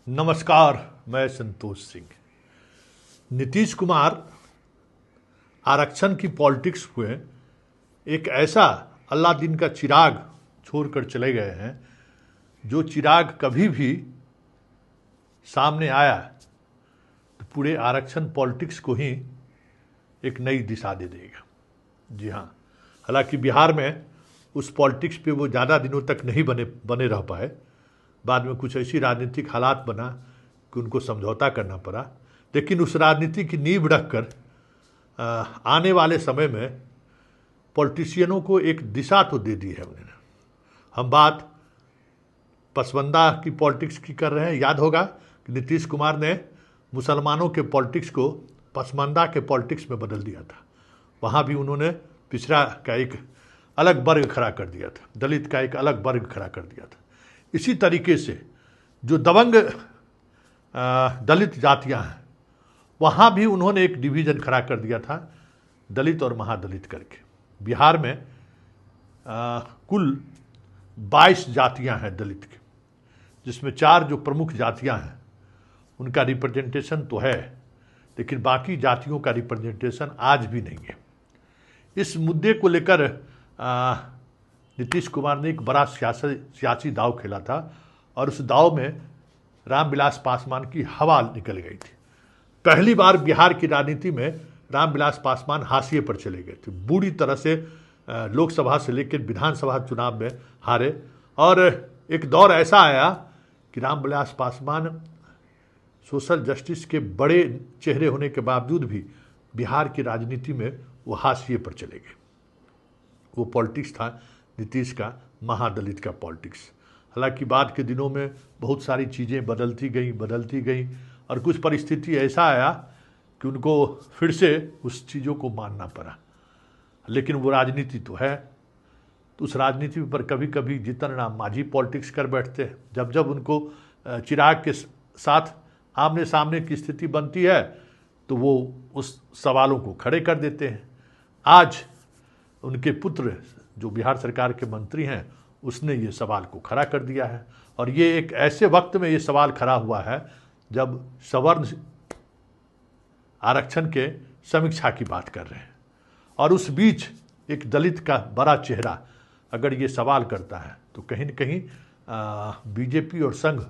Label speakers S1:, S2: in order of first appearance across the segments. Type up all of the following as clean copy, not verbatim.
S1: नमस्कार। मैं संतोष सिंह। नीतीश कुमार आरक्षण की पॉलिटिक्स में एक ऐसा अल्लादीन का चिराग छोड़कर चले गए हैं जो चिराग कभी भी सामने आया तो पूरे आरक्षण पॉलिटिक्स को ही एक नई दिशा दे देगा। जी हाँ, हालांकि बिहार में उस पॉलिटिक्स पे वो ज़्यादा दिनों तक नहीं बने रह पाए। बाद में कुछ ऐसी राजनीतिक हालात बना कि उनको समझौता करना पड़ा, लेकिन उस राजनीति की नींव रखकर आने वाले समय में पॉलिटिशियनों को एक दिशा तो दे दी है उन्होंने। हम बात पसवंदा की पॉलिटिक्स की कर रहे हैं। याद होगा कि नीतीश कुमार ने मुसलमानों के पॉलिटिक्स को पसवंदा के पॉलिटिक्स में बदल दिया था। वहाँ भी उन्होंने पिछड़ा का एक अलग वर्ग खड़ा कर दिया था, दलित का एक अलग वर्ग खड़ा कर दिया था। इसी तरीके से जो दबंग दलित जातियां हैं वहाँ भी उन्होंने एक डिवीज़न खड़ा कर दिया था, दलित और महादलित करके। बिहार में कुल 22 जातियां हैं दलित की, जिसमें 4 जो प्रमुख जातियां हैं उनका रिप्रेजेंटेशन तो है, लेकिन बाकी जातियों का रिप्रेजेंटेशन आज भी नहीं है। इस मुद्दे को लेकर नीतीश कुमार ने एक बड़ा सियासी दाव खेला था और उस दाव में रामविलास पासवान की हवा निकल गई थी। पहली बार बिहार की राजनीति में रामविलास पासवान हाशिए पर चले गए थे। बुरी तरह से लोकसभा से लेकर विधानसभा चुनाव में हारे और एक दौर ऐसा आया कि रामविलास पासवान सोशल जस्टिस के बड़े चेहरे होने के बावजूद भी बिहार की राजनीति में वो हाशिए पर चले गए। वो पॉलिटिक्स था नीतीश का, महादलित का पॉलिटिक्स। हालांकि बाद के दिनों में बहुत सारी चीज़ें बदलती गई और कुछ परिस्थिति ऐसा आया कि उनको फिर से उस चीज़ों को मानना पड़ा। लेकिन वो राजनीति तो है, तो उस राजनीति पर कभी कभी जीतन राम मांझी पॉलिटिक्स कर बैठते हैं। जब जब उनको चिराग के साथ आमने सामने की स्थिति बनती है तो वो उस सवालों को खड़े कर देते हैं। आज उनके पुत्र जो बिहार सरकार के मंत्री हैं उसने ये सवाल को खड़ा कर दिया है और ये एक ऐसे वक्त में ये सवाल खड़ा हुआ है जब सवर्ण आरक्षण के समीक्षा की बात कर रहे हैं और उस बीच एक दलित का बड़ा चेहरा अगर ये सवाल करता है तो कहीं न कहीं बीजेपी और संघ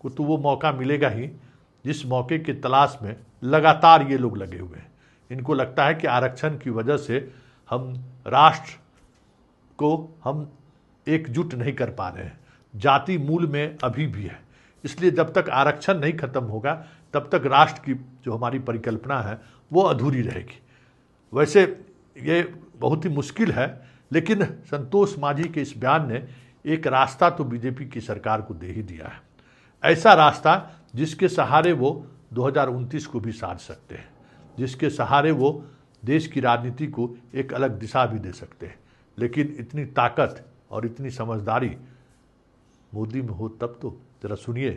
S1: को तो वो मौका मिलेगा ही जिस मौके की तलाश में लगातार ये लोग लगे हुए हैं। इनको लगता है कि आरक्षण की वजह से हम राष्ट्र को हम एकजुट नहीं कर पा रहे हैं, जाति मूल में अभी भी है। इसलिए जब तक आरक्षण नहीं खत्म होगा तब तक राष्ट्र की जो हमारी परिकल्पना है वो अधूरी रहेगी। वैसे ये बहुत ही मुश्किल है, लेकिन संतोष मांझी के इस बयान ने एक रास्ता तो बीजेपी की सरकार को दे ही दिया है, ऐसा रास्ता जिसके सहारे वो 2029 को भी साध सकते हैं, जिसके सहारे वो देश की राजनीति को एक अलग दिशा भी दे सकते हैं। लेकिन इतनी ताकत और इतनी समझदारी मोदी में हो तब तो। जरा सुनिए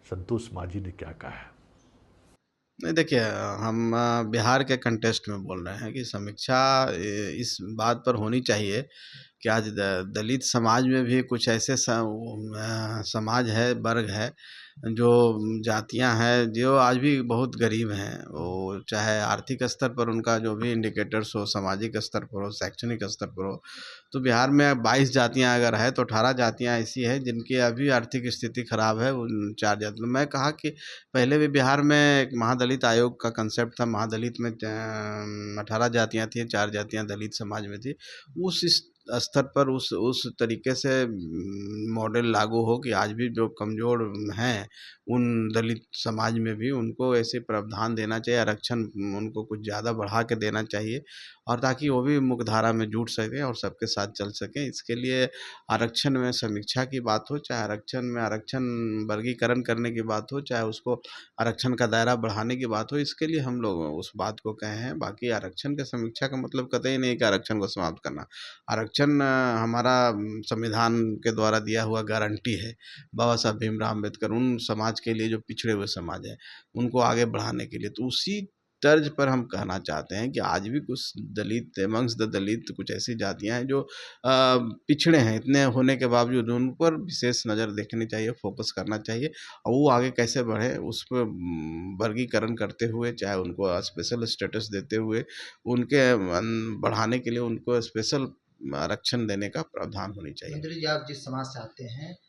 S1: संतोष मांझी ने क्या कहा है।
S2: नहीं, देखिए, हम बिहार के कंटेस्ट में बोल रहे हैं कि समीक्षा इस बात पर होनी चाहिए कि आज दलित समाज में भी कुछ ऐसे समाज है, वर्ग है, जो जातियां हैं जो आज भी बहुत गरीब हैं। वो चाहे आर्थिक स्तर पर उनका जो भी इंडिकेटर्स हो, सामाजिक स्तर पर हो, शैक्षणिक स्तर पर हो, तो बिहार में 22 जातियां अगर है तो 18 जातियां ऐसी है जिनकी अभी आर्थिक स्थिति खराब है। उन 4 जाति मैं कहा कि पहले भी बिहार में एक महादलित आयोग का कंसेप्ट था। महादलित में 18 जातियां थी, 4 जातियां दलित समाज में थी। उस स्तर पर उस तरीके से मॉडल लागू हो कि आज भी जो कमज़ोर हैं उन दलित समाज में भी उनको ऐसे प्रावधान देना चाहिए, आरक्षण उनको कुछ ज़्यादा बढ़ा के देना चाहिए और ताकि वो भी मुख्यधारा में जुट सकें और सबके साथ चल सकें। इसके लिए आरक्षण में समीक्षा की बात हो, चाहे आरक्षण वर्गीकरण करने की बात हो, चाहे उसको आरक्षण का दायरा बढ़ाने की बात हो, इसके लिए हम लोग उस बात को कहे हैं। बाकी आरक्षण की समीक्षा का मतलब कतई नहीं कि आरक्षण को समाप्त करना। आरक्षण हमारा संविधान के द्वारा दिया हुआ गारंटी है। बाबा साहब भीमराव अम्बेडकर उन समाज के लिए जो पिछड़े हुए समाज है उनको आगे बढ़ाने के लिए, तो उसी तर्ज पर हम कहना चाहते हैं कि आज भी कुछ दलित, अमंग्स द दलित कुछ ऐसी जातियाँ हैं जो पिछड़े हैं। इतने होने के बावजूद उन पर विशेष नज़र देखनी चाहिए, फोकस करना चाहिए और वो आगे कैसे बढ़े उस पे वर्गीकरण करते हुए, चाहे उनको स्पेशल स्टेटस देते हुए, उनके बढ़ाने के लिए उनको स्पेशल आरक्षण देने का प्रावधान होनी चाहिए।
S3: मंत्री जी, आप जिस समाज से आते हैं